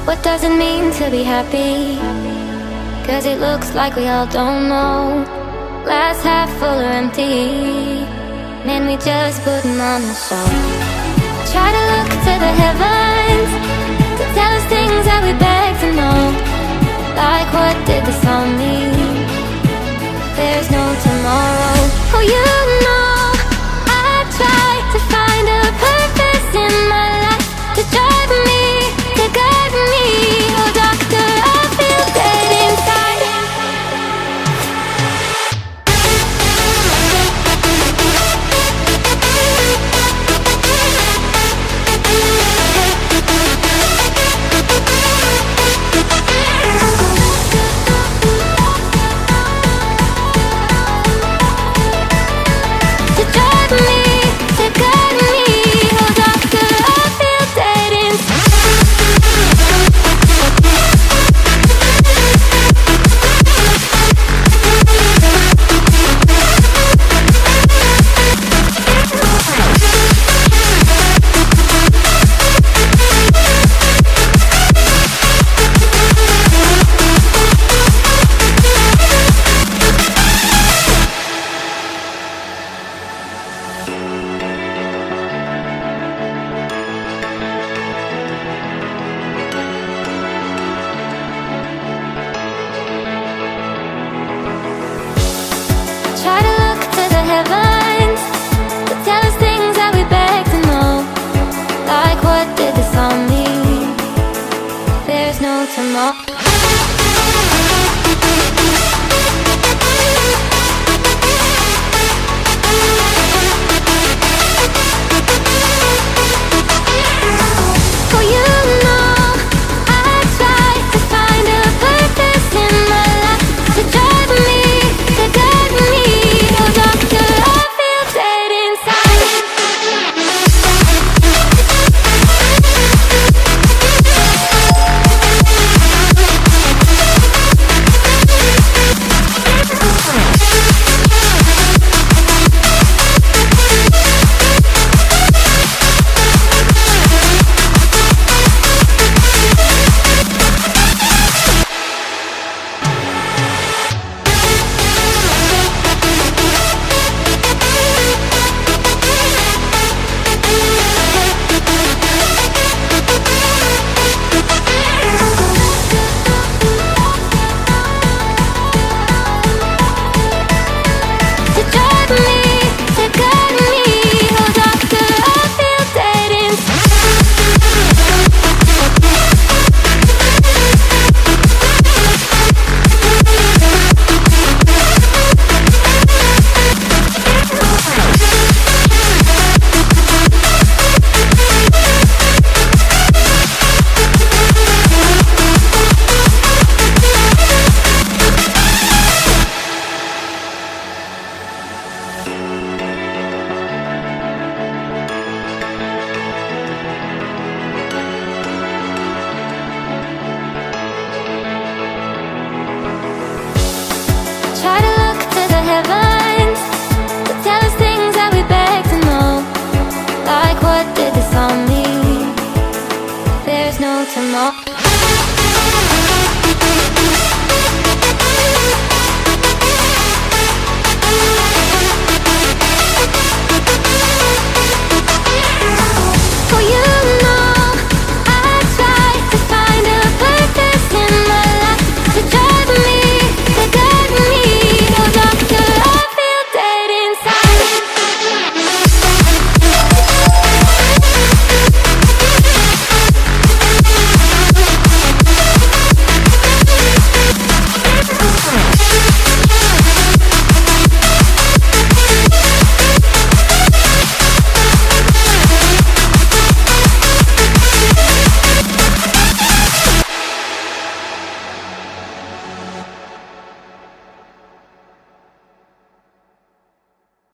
What does it mean to be happy? 'Cause it looks like we all don't know. Glass half full or empty. Man, we just putting on a show. Try to look to the heavens to tell us things that we beg to know. Like, what did this all mean? There's no tomorrow. Oh, you know I try to find a purpose in my life to drive me, to guide me. Oh, doctor, I feel dead inside. To drive me, to guide me. Oh, doctor, I feel dead inside. Try to look to the heavens to tell us things that we beg to know. Like, what did this all mean? There's no tomorrow. Oh, you know I try to find a purpose in my life to drive me, to guide me. Oh, doctor, I feel dead inside. To drive me, to guide me. Oh, doctor, I feel dead inside. Try to look to the heavens to tell us things that we beg to know. Like, what did this all mean? There's no tomorrow.